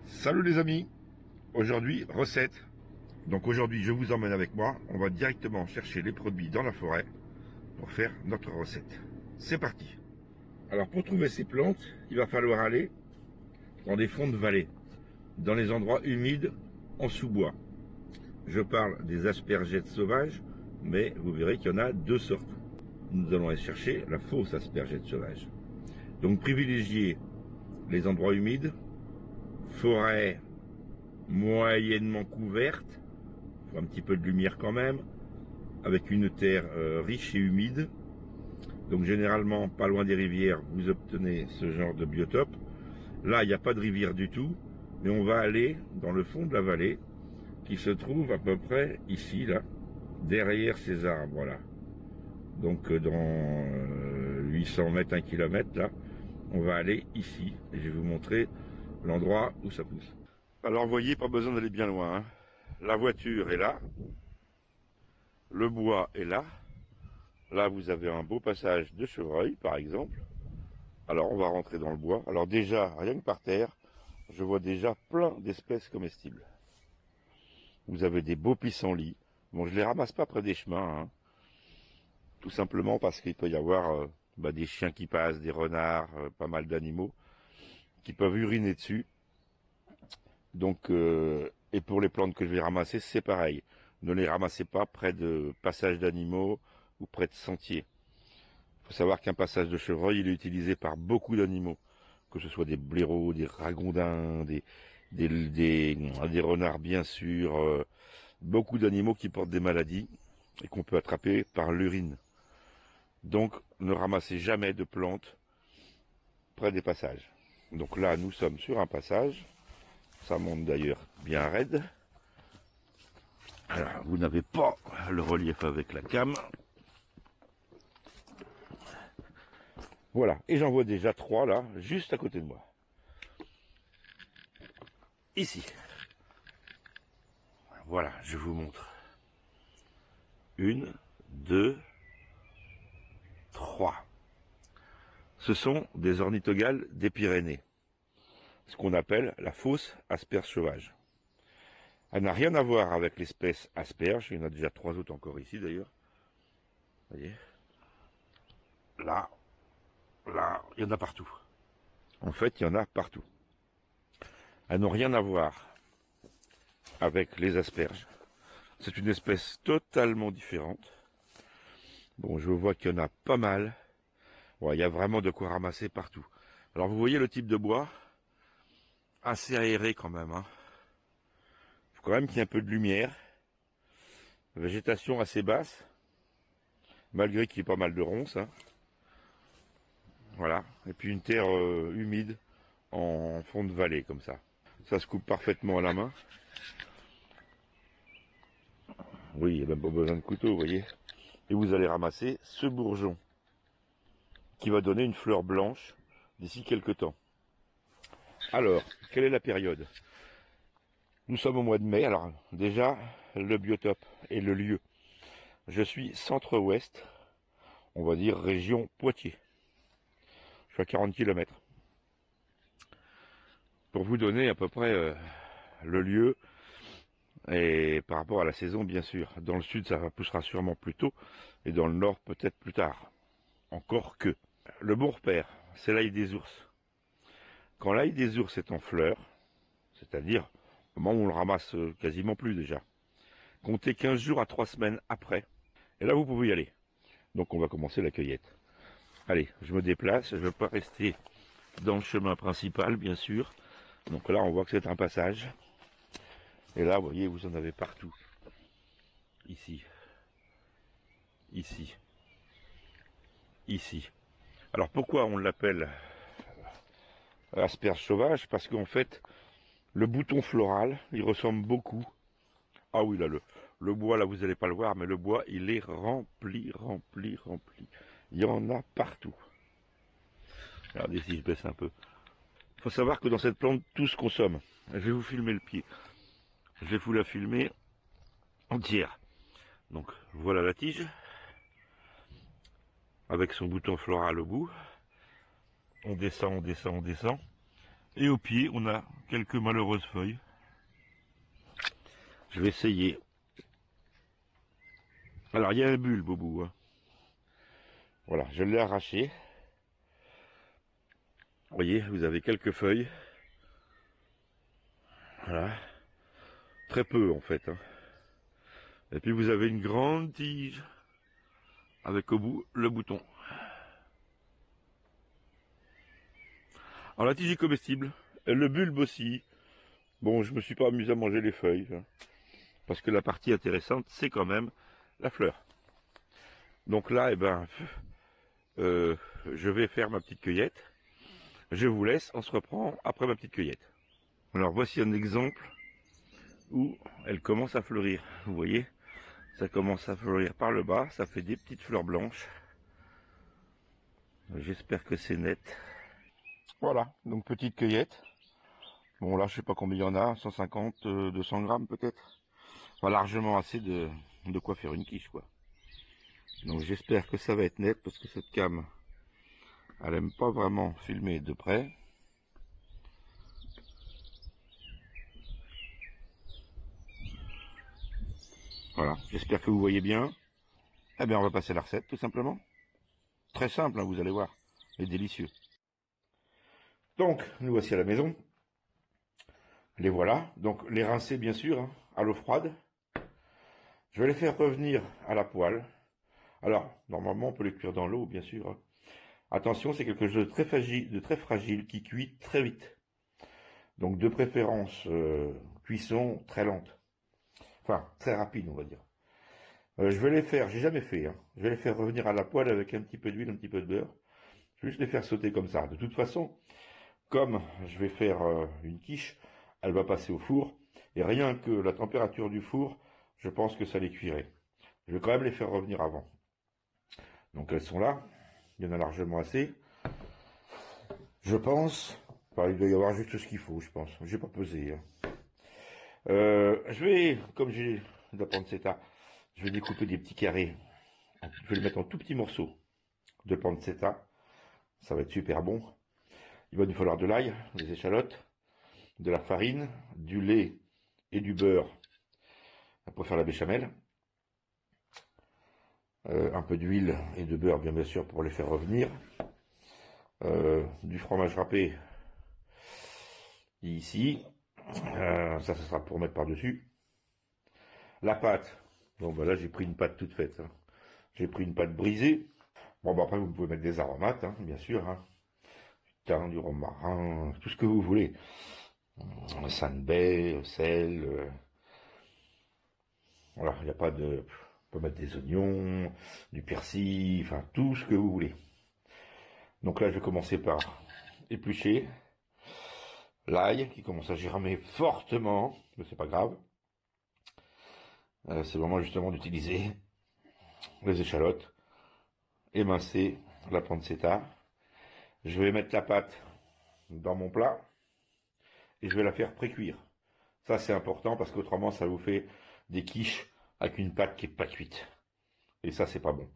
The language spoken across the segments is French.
Salut les amis, aujourd'hui recette. Donc aujourd'hui je vous emmène avec moi, on va directement chercher les produits dans la forêt pour faire notre recette. C'est parti. Alors pour trouver ces plantes, il va falloir aller dans des fonds de vallée, dans les endroits humides en sous-bois. Je parle des aspergettes sauvages, mais vous verrez qu'il y en a deux sortes. Nous allons aller chercher la fausse aspergette sauvage. Donc privilégiez les endroits humides, forêt moyennement couverte, il faut un petit peu de lumière quand même, avec une terre riche et humide. Donc généralement pas loin des rivières, vous obtenez ce genre de biotope. Là il n'y a pas de rivière du tout, mais on va aller dans le fond de la vallée qui se trouve à peu près ici, là, derrière ces arbres là. Donc dans 800 mètres, 1 km là, on va aller ici et je vais vous montrer l'endroit où ça pousse. Alors vous voyez, pas besoin d'aller bien loin, hein. La voiture est là, le bois est là. Là vous avez un beau passage de chevreuil par exemple. Alors on va rentrer dans le bois. Alors déjà, rien que par terre, je vois déjà plein d'espèces comestibles. Vous avez des beaux pissenlits. Bon, je les ramasse pas près des chemins, hein. Tout simplement parce qu'il peut y avoir des chiens qui passent, des renards, pas mal d'animaux qui peuvent uriner dessus. Donc, et pour les plantes que je vais ramasser, c'est pareil. Ne les ramassez pas près de passages d'animaux ou près de sentiers. Il faut savoir qu'un passage de chevreuil, il est utilisé par beaucoup d'animaux, que ce soit des blaireaux, des ragondins, des renards bien sûr, beaucoup d'animaux qui portent des maladies et qu'on peut attraper par l'urine. Donc, ne ramassez jamais de plantes près des passages. Donc là, nous sommes sur un passage. Ça monte d'ailleurs bien raide. Alors, vous n'avez pas le relief avec la cam. Voilà, et j'en vois déjà 3 là, juste à côté de moi. Ici. Voilà, je vous montre. 1, 2, 3. Ce sont des ornithogales des Pyrénées. Ce qu'on appelle la fausse asperge sauvage. Elle n'a rien à voir avec l'espèce asperge. Il y en a déjà 3 autres encore ici d'ailleurs. Vous voyez. Là, il y en a partout. En fait, il y en a partout. Elles n'ont rien à voir avec les asperges. C'est une espèce totalement différente. Bon, je vois qu'il y en a pas mal. Ouais, il y a vraiment de quoi ramasser partout. Alors vous voyez le type de bois, assez aéré quand même, hein. Il faut quand même qu'il y ait un peu de lumière. Végétation assez basse, malgré qu'il y ait pas mal de ronces, hein. Voilà. Et puis une terre humide en fond de vallée comme ça. Ça se coupe parfaitement à la main. Oui, il n'y a même pas besoin de couteau, vous voyez. Et vous allez ramasser ce bourgeon qui va donner une fleur blanche d'ici quelques temps. Alors, quelle est la période? Nous sommes au mois de mai. Alors, déjà, le biotope et le lieu. Je suis centre-ouest, on va dire région Poitiers. Je suis à 40 km. Pour vous donner à peu près le lieu, et par rapport à la saison, bien sûr. Dans le sud, ça poussera sûrement plus tôt, et dans le nord, peut-être plus tard. Encore que. Le bon repère, c'est l'ail des ours. Quand l'ail des ours est en fleur, c'est-à-dire au moment où on le ramasse quasiment plus déjà, comptez 15 jours à 3 semaines après, et là vous pouvez y aller. Donc on va commencer la cueillette. Allez, je me déplace, je ne veux pas rester dans le chemin principal, bien sûr. Donc là, on voit que c'est un passage. Et là, vous voyez, vous en avez partout. Ici. Ici. Ici. Alors pourquoi on l'appelle asperge sauvage? Parce qu'en fait, le bouton floral, il ressemble beaucoup. Ah oui, là, le bois, là, vous n'allez pas le voir, mais le bois, il est rempli, rempli, rempli. Il y en a partout. Regardez si je baisse un peu. Il faut savoir que dans cette plante, tout se consomme. Je vais vous filmer le pied. Je vais vous la filmer entière. Donc voilà la tige, avec son bouton floral au bout. On descend, on descend, on descend. Et au pied, on a quelques malheureuses feuilles. Je vais essayer. Alors, il y a un bulbe au bout. Hein. Voilà, je l'ai arraché. Vous voyez, vous avez quelques feuilles. Voilà. Très peu, en fait. Hein. Et puis, vous avez une grande tige. Avec au bout, le bouton. Alors, la tige est comestible. Et le bulbe aussi. Bon, je me suis pas amusé à manger les feuilles. Hein, parce que la partie intéressante, c'est quand même la fleur. Donc là, eh ben, je vais faire ma petite cueillette. Je vous laisse, on se reprend après ma petite cueillette. Alors voici un exemple où elle commence à fleurir. Vous voyez, ça commence à fleurir par le bas, ça fait des petites fleurs blanches. J'espère que c'est net. Voilà, donc petite cueillette. Bon là, je sais pas combien il y en a, 150, 200 grammes peut-être. Enfin, largement assez de quoi faire une quiche, quoi. Donc j'espère que ça va être net parce que cette cam, elle aime pas vraiment filmer de près. Voilà, j'espère que vous voyez bien. Eh bien, on va passer à la recette, tout simplement. Très simple, hein, vous allez voir. Et délicieux. Donc, nous voici à la maison. Les voilà. Donc, les rincer, bien sûr, hein, à l'eau froide. Je vais les faire revenir à la poêle. Alors, normalement, on peut les cuire dans l'eau, bien sûr. Hein. Attention, c'est quelque chose de très fragile qui cuit très vite. Donc, de préférence, cuisson très lente. Enfin, très rapide, on va dire. Je vais les faire, j'ai jamais fait, hein. Je vais les faire revenir à la poêle avec un petit peu d'huile, un petit peu de beurre. Je vais juste les faire sauter comme ça. De toute façon, comme je vais faire une quiche, elle va passer au four. Et rien que la température du four, je pense que ça les cuirait. Je vais quand même les faire revenir avant. Donc elles sont là. Il y en a largement assez. Je pense. Enfin, il doit y avoir juste ce qu'il faut, je pense. J'ai pas pesé. Hein. Je vais, comme j'ai de la pancetta, je vais découper des petits carrés. Je vais les mettre en tout petits morceaux de pancetta. Ça va être super bon. Il va nous falloir de l'ail, des échalotes, de la farine, du lait et du beurre pour faire la béchamel. Un peu d'huile et de beurre, bien sûr, pour les faire revenir. Du fromage râpé ici. Ça, ce sera pour mettre par-dessus. La pâte. Bon, ben là, j'ai pris une pâte toute faite. Hein. J'ai pris une pâte brisée. Bon, ben après, vous pouvez mettre des aromates, hein, bien sûr. Hein. Du thym, du romarin, tout ce que vous voulez. Sainte-baie, sel. Voilà, il n'y a pas de... On peut mettre des oignons, du persil, enfin, tout ce que vous voulez. Donc là, je vais commencer par éplucher l'ail qui commence à germer fortement, mais c'est pas grave. C'est le moment justement d'utiliser les échalotes, émincer la pancetta. Je vais mettre la pâte dans mon plat et je vais la faire pré-cuire. Ça c'est important parce qu'autrement ça vous fait des quiches avec une pâte qui est pas cuite. Et ça c'est pas bon.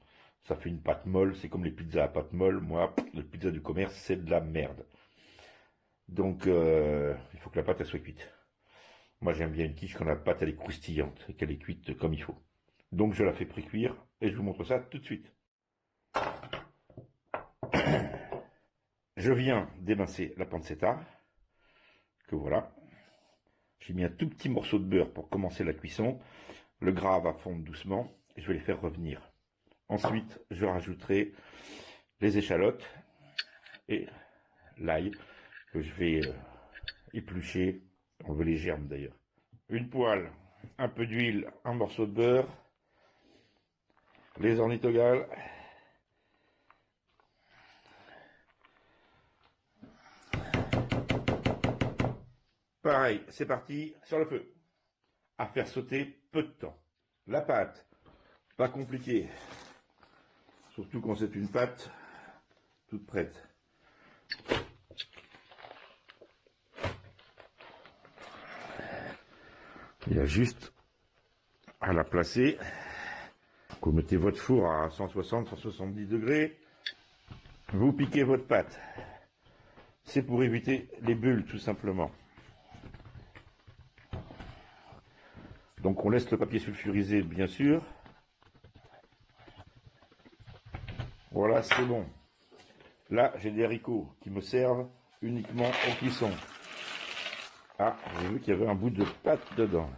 Ça fait une pâte molle, c'est comme les pizzas à pâte molle. Moi, les pizzas du commerce, c'est de la merde. Donc il faut que la pâte elle soit cuite. Moi j'aime bien une quiche quand la pâte elle est croustillante et qu'elle est cuite comme il faut. Donc je la fais pré-cuire et je vous montre ça tout de suite. Je viens d'émincer la pancetta, que voilà. J'ai mis un tout petit morceau de beurre pour commencer la cuisson. Le gras va fondre doucement et je vais les faire revenir. Ensuite, je rajouterai les échalotes et l'ail que je vais éplucher, enlever les germes d'ailleurs. Une poêle, un peu d'huile, un morceau de beurre, les ornithogales. Pareil, c'est parti, sur le feu. À faire sauter peu de temps. La pâte, pas compliqué. Surtout quand c'est une pâte toute prête. y a juste à la placer. Vous mettez votre four à 160-170 degrés. Vous piquez votre pâte. C'est pour éviter les bulles, tout simplement. Donc on laisse le papier sulfurisé, bien sûr. Voilà, c'est bon. Là, j'ai des haricots qui me servent uniquement au cuisson. Ah, j'ai vu qu'il y avait un bout de pâte dedans.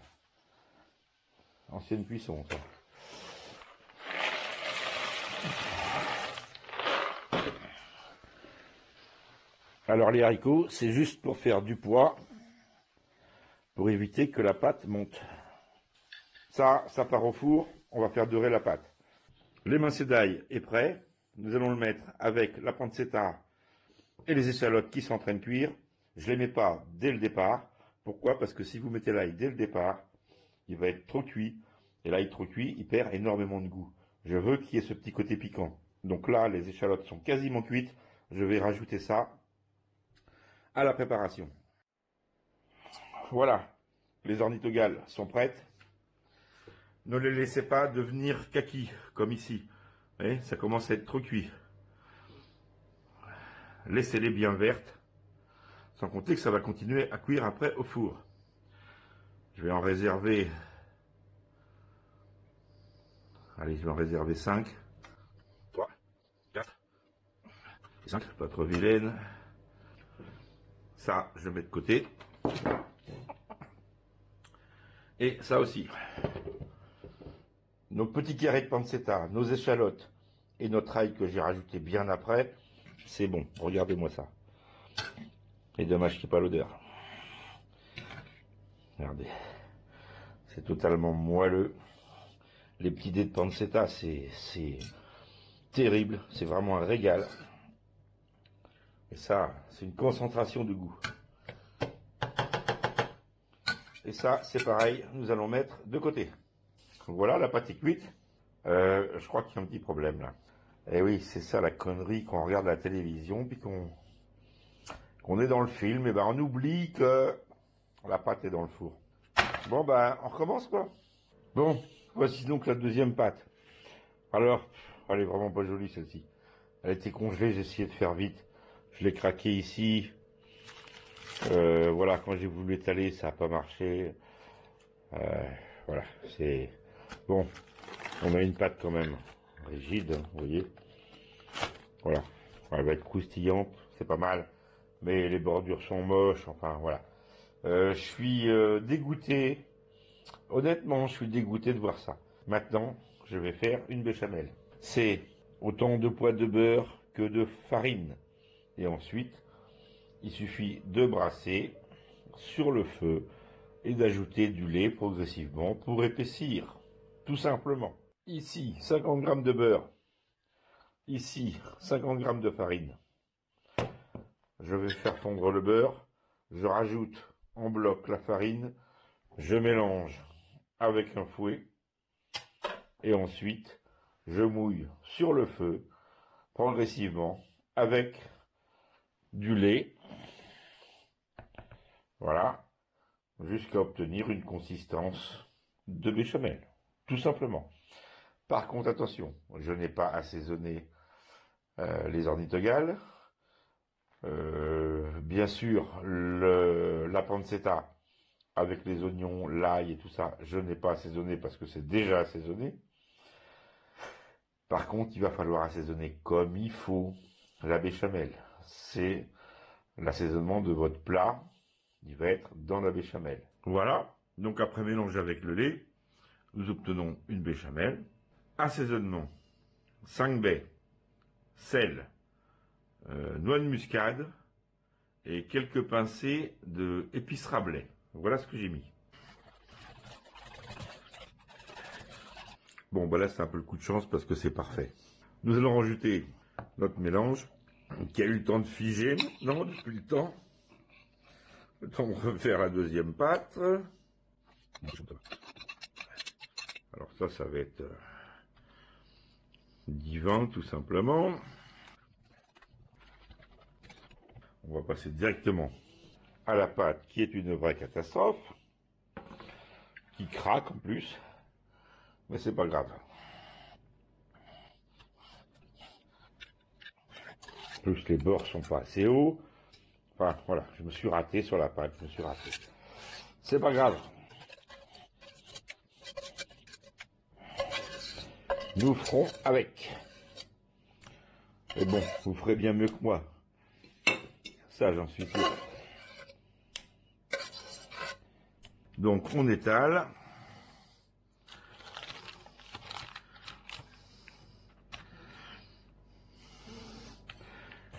Ancienne cuisson, ça. Alors les haricots, c'est juste pour faire du poids, pour éviter que la pâte monte. Ça part au four, on va faire dorer la pâte. L'émincé d'ail est prêt. Nous allons le mettre avec la pancetta et les échalotes qui sont en train de cuire. Je ne les mets pas dès le départ. Pourquoi? Parce que si vous mettez l'ail dès le départ, il va être trop cuit. Et l'ail trop cuit, il perd énormément de goût. Je veux qu'il y ait ce petit côté piquant. Donc là, les échalotes sont quasiment cuites. Je vais rajouter ça à la préparation. Voilà, les ornithogales sont prêtes. Ne les laissez pas devenir kaki, comme ici. Vous voyez, ça commence à être trop cuit. Laissez-les bien vertes, sans compter que ça va continuer à cuire après au four. Je vais en réserver... Allez, je vais en réserver 5. 3, 4, 5, pas trop vilaine. Ça, je mets de côté. Et ça aussi. Nos petits carrés de pancetta, nos échalotes et notre ail que j'ai rajouté bien après, c'est bon. Regardez-moi ça. Et dommage qu'il n'y ait pas l'odeur. Regardez. C'est totalement moelleux. Les petits dés de pancetta, c'est terrible. C'est vraiment un régal. Et ça, c'est une concentration de goût. Et ça, c'est pareil, nous allons mettre de côté. Voilà, la pâte est cuite. Je crois qu'il y a un petit problème là. Et oui, c'est ça la connerie quand on regarde la télévision, puis qu'on est dans le film, et ben on oublie que la pâte est dans le four. Bon ben, on recommence quoi. Bon, voici donc la deuxième pâte. Alors, elle est vraiment pas jolie celle-ci. Elle était congelée, j'ai essayé de faire vite. Je l'ai craqué ici. Voilà, quand j'ai voulu l'étaler, ça n'a pas marché. Voilà, c'est... Bon, on a une pâte quand même rigide, hein, vous voyez. Voilà, elle va être croustillante, c'est pas mal. Mais les bordures sont moches, enfin voilà. Je suis dégoûté. Honnêtement, je suis dégoûté de voir ça. Maintenant, je vais faire une béchamel. C'est autant de poids de beurre que de farine. Et ensuite, il suffit de brasser sur le feu et d'ajouter du lait progressivement pour épaissir. Tout simplement. Ici, 50 g de beurre. Ici, 50 g de farine. Je vais faire fondre le beurre. Je rajoute en bloc la farine. Je mélange avec un fouet. Et ensuite, je mouille sur le feu progressivement avec du lait. Voilà. Jusqu'à obtenir une consistance de béchamel. Tout simplement. Par contre, attention, je n'ai pas assaisonné les ornithogales. Bien sûr, la pancetta avec les oignons, l'ail et tout ça, je n'ai pas assaisonné parce que c'est déjà assaisonné. Par contre, il va falloir assaisonner comme il faut la béchamel. C'est l'assaisonnement de votre plat, il va être dans la béchamel. Voilà, donc après mélange avec le lait, nous obtenons une béchamel. Assaisonnement, 5 baies, sel, noix de muscade et quelques pincées d'épices Rabelais. Voilà ce que j'ai mis. Bon, bah là c'est un peu le coup de chance parce que c'est parfait. Nous allons rajouter notre mélange qui a eu le temps de figer maintenant depuis le temps. Le temps de refaire la deuxième pâte. Alors ça va être divin tout simplement. On va passer directement à la pâte qui est une vraie catastrophe. qui craque en plus. Mais c'est pas grave. En plus, les bords sont pas assez hauts. Enfin, voilà, je me suis raté sur la pâte, je me suis raté. C'est pas grave. Nous ferons avec. Et bon, vous ferez bien mieux que moi. Ça, j'en suis sûr. Donc, on étale.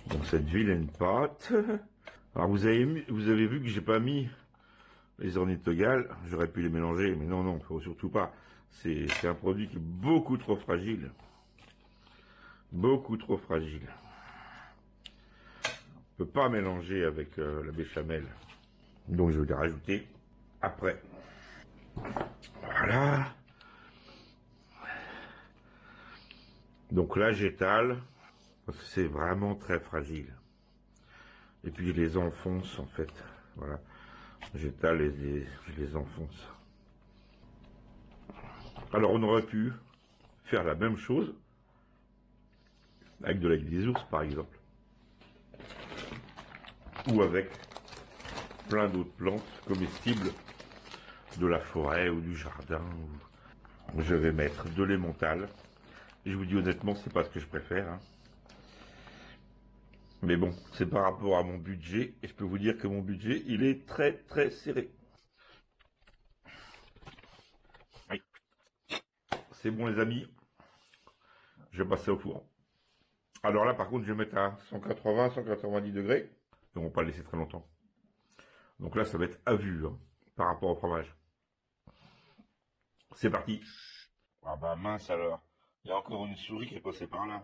Dans cette vilaine pâte. Alors, vous avez vu que j'ai pas mis les ornithogales. J'aurais pu les mélanger, mais non, non, faut surtout pas. C'est un produit qui est beaucoup trop fragile. Beaucoup trop fragile. On peut pas mélanger avec la béchamel. Donc, je vais les rajouter après. Voilà. Donc là, j'étale, parce que c'est vraiment très fragile. Et puis, je les enfonce, en fait. Voilà. J'étale et je les enfonce. Alors, on aurait pu faire la même chose avec de l'ail des ours, par exemple. Ou avec plein d'autres plantes comestibles de la forêt ou du jardin. Je vais mettre de l'emmental. Je vous dis honnêtement, c'est pas ce que je préfère. Hein. Mais bon, c'est par rapport à mon budget. Et je peux vous dire que mon budget, il est très très serré. Oui. C'est bon les amis. Je vais passer au four. Alors là, par contre, je vais mettre à 180-190 degrés. Et on va pas le laisser très longtemps. Donc là, ça va être à vue hein, par rapport au fromage. C'est parti. Ah bah mince alors. Il y a encore une souris qui est passée par là.